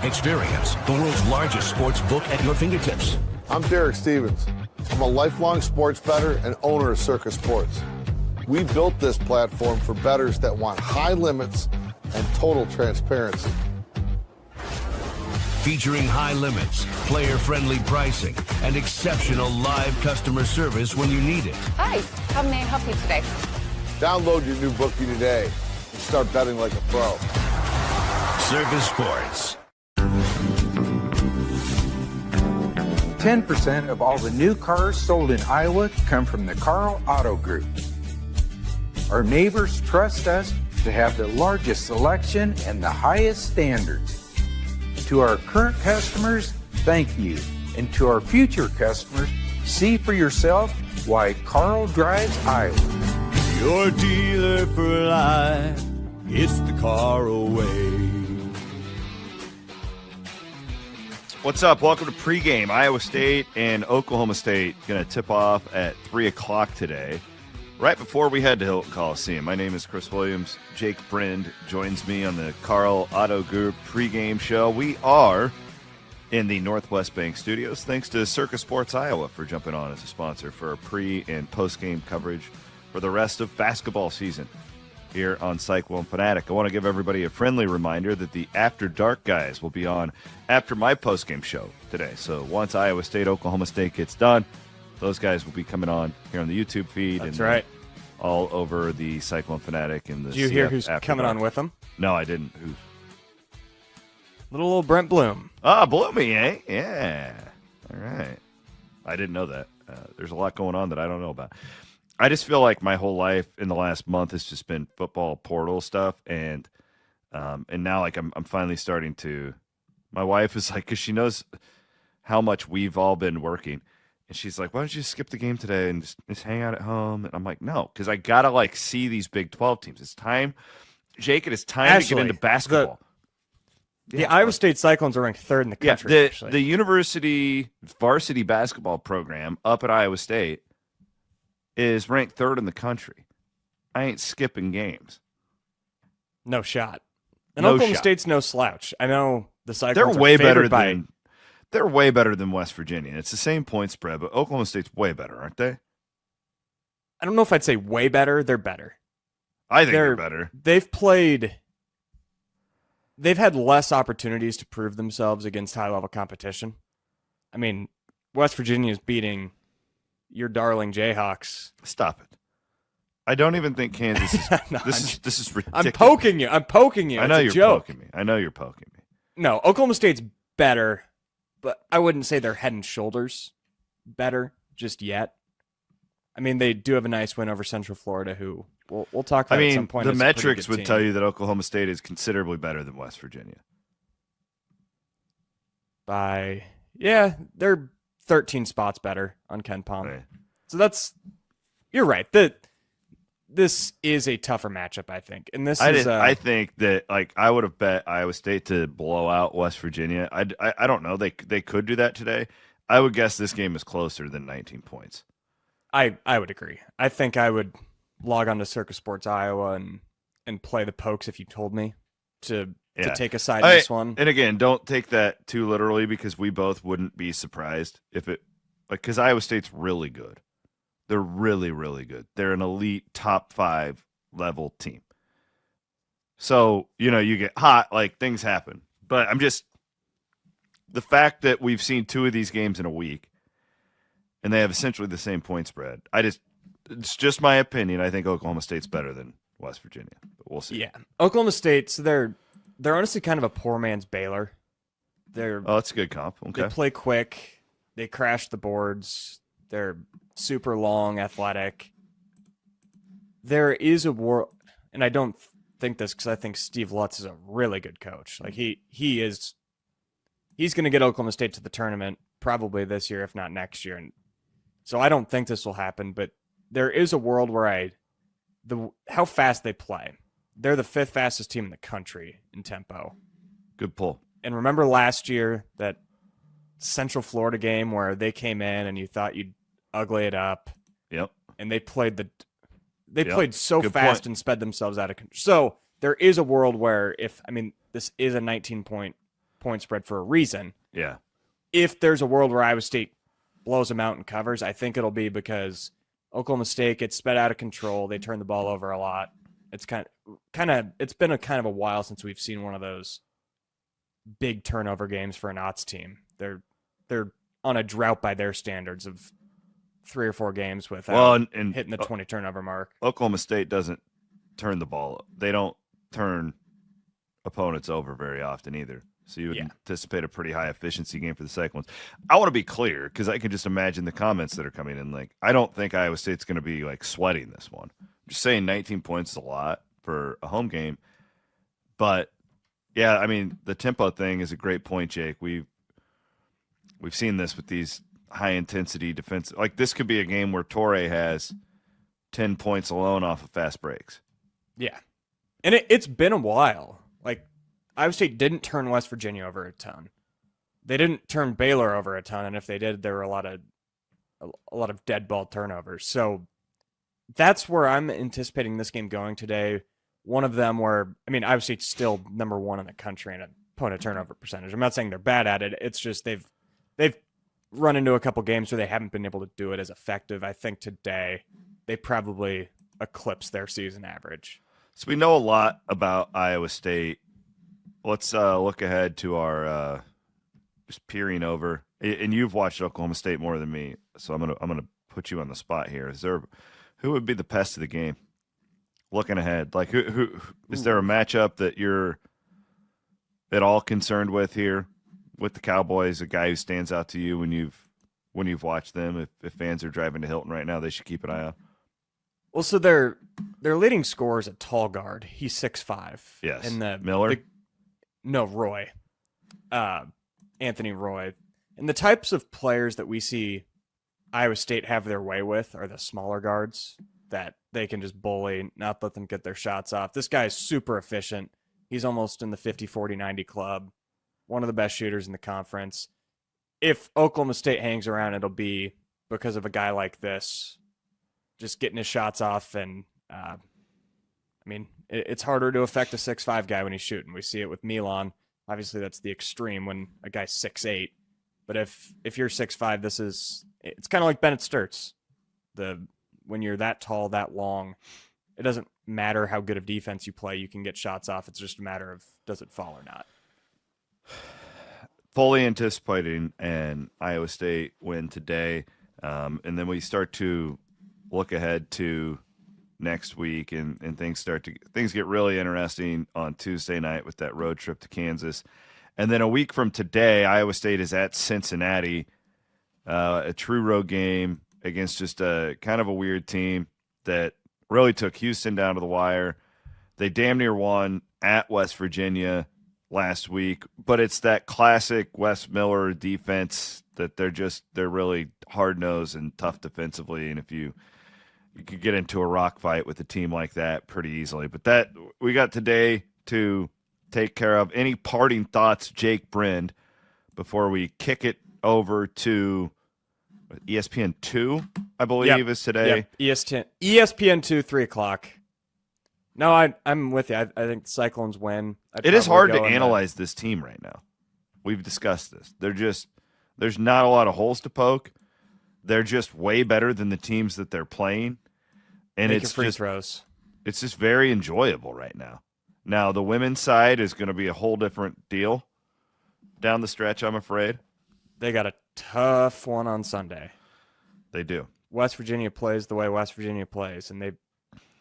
Experience the world's largest sports book at your fingertips. I'm Derek Stevens. I'm a lifelong sports bettor and owner of Circus Sports. We built this platform for bettors that want high limits and total transparency. Featuring high limits, player-friendly pricing, and exceptional live customer service when you need it. Hi, how may I help you today? Download your new bookie today and start betting like a pro. Circus Sports. 10% of all the new cars sold in Iowa come from the Karl Auto Group. Our neighbors trust us to have the largest selection and the highest standards. To our current customers, thank you. And to our future customers, see for yourself why Karl drives Iowa. Your dealer for life, it's the Karl way. What's up? Welcome to Pregame. Iowa State and Oklahoma State going to tip off at 3 o'clock today, right before we head to Hilton Coliseum. My name is Chris Williams. Jake Brend joins me on the Karl Auto Group pregame show. We are in the Northwest Bank Studios. Thanks to Circus Sports Iowa for jumping on as a sponsor for our pre- and post-game coverage for the rest of basketball season here on Cyclone Fanatic. I want to give everybody a friendly reminder that the After Dark guys will be on after my post-game show today. So once Iowa State, Oklahoma State gets done, those guys will be coming on here on the YouTube feed. That's and right. All over the Cyclone Fanatic and the. Did you hear CF who's After coming Dark. on with them? No, I didn't. Who? Little old Brent Bloom. Ah, Bloomy, eh? Yeah. All right. I didn't know that. There's a lot going on that I don't know about. I just feel like my whole life in the last month has just been football portal stuff, and now like I'm finally starting to. My wife is like, because she knows how much we've all been working, and she's like, "Why don't you skip the game today and just hang out at home?" And I'm like, "No, because I gotta like see these Big 12 teams. It's time, Jake. It is time to get into basketball." The Iowa State Cyclones are ranked third in the country. The university varsity basketball program up at Iowa State is ranked third in the country. I ain't skipping games. No shot. And No Oklahoma shot. State's no slouch. I know the Cyclones They're way are better favored by. than they're way better than West Virginia. It's the same point spread, but Oklahoma State's way better, aren't they? I don't know if I'd say way better. They're better. I think they're better. They've had less opportunities to prove themselves against high-level competition. I mean, West Virginia is beating your darling Jayhawks. Stop it. I don't even think Kansas is. No, this is ridiculous. I'm poking you. I know It's a you're joke. poking me. I know you're poking me. No, Oklahoma State's better, but I wouldn't say they're head and shoulders better just yet. I mean, they do have a nice win over Central Florida, who we'll talk about at some point. The as a pretty metrics good would team. tell you that Oklahoma State is considerably better than West Virginia. They're 13 spots better on Ken Palm. Right. So you're right. This is a tougher matchup, I think. And I think that like I would have bet Iowa State to blow out West Virginia. I don't know. They could do that today. I would guess this game is closer than 19 points. I would agree. I think I would log on to Circus Sports Iowa and play the pokes if you told me to take a side in this one. And again, don't take that too literally because we both wouldn't be surprised if it because Iowa State's really good. They're really, really good. They're an elite top 5 level team. So, you get hot, like things happen. But the fact that we've seen 2 of these games in a week and they have essentially the same point spread. It's just my opinion. I think Oklahoma State's better than West Virginia, but we'll see. Yeah. Oklahoma State, so they're honestly kind of a poor man's Baylor. That's a good comp. Okay. They play quick. They crash the boards. They're super long, athletic. There is a world, and I don't think this because I think Steve Lutz is a really good coach. Like he's going to get Oklahoma State to the tournament probably this year, if not next year. And so I don't think this will happen, but there is a world where how fast they play. They're the 5th fastest team in the country in tempo. Good pull. And remember last year that Central Florida game where they came in and you thought you'd ugly it up. Yep. And they played played so Good fast point. and sped themselves out of control. So there is a world where this is a 19-point point spread for a reason. Yeah. If there's a world where Iowa State blows them out and covers, I think it'll be because Oklahoma State gets sped out of control. They turn the ball over a lot. It's it's been a while since we've seen one of those big turnover games for an Ots team. They're on a drought by their standards of 3 or 4 games without and hitting the 20 turnover mark. Oklahoma State doesn't turn the ball. They don't turn opponents over very often either. So you would anticipate a pretty high efficiency game for the Cyclones. I want to be clear because I can just imagine the comments that are coming in. Like, I don't think Iowa State's going to be like sweating this one. I'm just saying 19 points is a lot for a home game. But yeah, I mean, the tempo thing is a great point, Jake. We've seen this with these high intensity defense. Like, this could be a game where Torrey has 10 points alone off of fast breaks. Yeah. And it's been a while. Like, Iowa State didn't turn West Virginia over a ton. They didn't turn Baylor over a ton, and if they did, there were a lot of dead ball turnovers. So that's where I'm anticipating this game going today. One of them where, I mean, Iowa State's still number 1 in the country in opponent turnover percentage. I'm not saying they're bad at it. It's just they've run into a couple games where they haven't been able to do it as effective. I think today they probably eclipse their season average. So we know a lot about Iowa State. Let's look ahead to our just peering over. And you've watched Oklahoma State more than me, so I'm gonna put you on the spot here. Who would be the pest of the game? Looking ahead, like who is there a matchup that you're at all concerned with here with the Cowboys? A guy who stands out to you when you've watched them? If fans are driving to Hilton right now, they should keep an eye out. Well, so their leading scorer is a tall guard. He's 6'5". Yes. And Miller? No, Roy. Anthony Roy. And the types of players that we see Iowa State have their way with are the smaller guards that they can just bully, not let them get their shots off. This guy is super efficient. He's almost in the 50, 40, 90 club. One of the best shooters in the conference. If Oklahoma State hangs around, it'll be because of a guy like this just getting his shots off. And, I mean, it's harder to affect a 6'5" guy when he's shooting. We see it with Milan. Obviously, that's the extreme when a guy's 6'8". But if you're 6'5", it's kind of like Bennett Sturts. When you're that tall, that long, it doesn't matter how good of defense you play. You can get shots off. It's just a matter of does it fall or not. Fully anticipating an Iowa State win today, and then we start to look ahead to next week, and things get really interesting on Tuesday night with that road trip to Kansas. And then a week from today, Iowa State is at Cincinnati, a true road game against just a kind of a weird team that really took Houston down to the wire. They damn near won at West Virginia last week, but it's that classic Wes Miller defense that they're really hard-nosed and tough defensively, and if you could get into a rock fight with a team like that pretty easily. But that we got today to take care of. Any parting thoughts, Jake Brend, before we kick it over to ESPN 2, I believe, is today? Yep. ESPN 2, 3 o'clock. No, I'm with you. I think the Cyclones win. It is hard to analyze this team right now. We've discussed this. There's not a lot of holes to poke. They're just way better than the teams that they're playing. And Make your free throws. It's just very enjoyable right now. Now, the women's side is going to be a whole different deal down the stretch, I'm afraid. They got a tough one on Sunday. They do. West Virginia plays the way West Virginia plays, and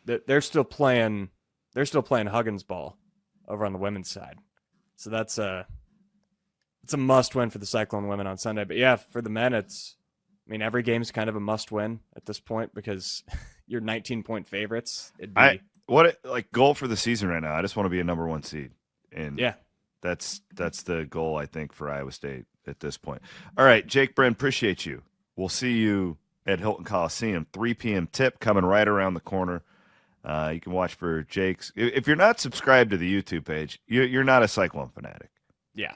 they're still playing Huggins ball over on the women's side. So it's a must win for the Cyclone women on Sunday. But yeah, for the men, every game's kind of a must win at this point because you're 19-point favorites. Goal for the season right now? I just want to be a number 1 seed, and yeah, that's the goal I think for Iowa State at this point. All right, Jake Brend, appreciate you. We'll see you at Hilton Coliseum, 3 p.m. tip coming right around the corner. You can watch for Jake's. If you're not subscribed to the YouTube page, you're not a Cyclone fanatic. Yeah,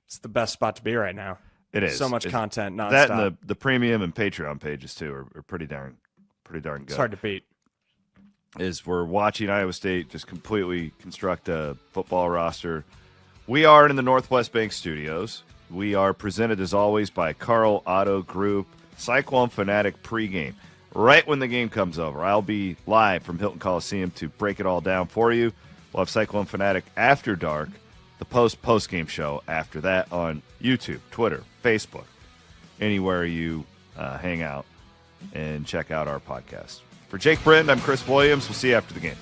it's the best spot to be right now. It is so much content nonstop. That and the premium and Patreon pages too are pretty darn good. It's hard to beat. We're watching Iowa State just completely construct a football roster We are in the Northwest Bank Studios. We are presented, as always, by Karl Auto Group. Cyclone Fanatic pregame. Right when the game comes over, I'll be live from Hilton Coliseum to break it all down for you. We'll have Cyclone Fanatic after dark, the post-game show after that on YouTube, Twitter, Facebook, anywhere you hang out and check out our podcast. For Jake Brend, I'm Chris Williams. We'll see you after the game.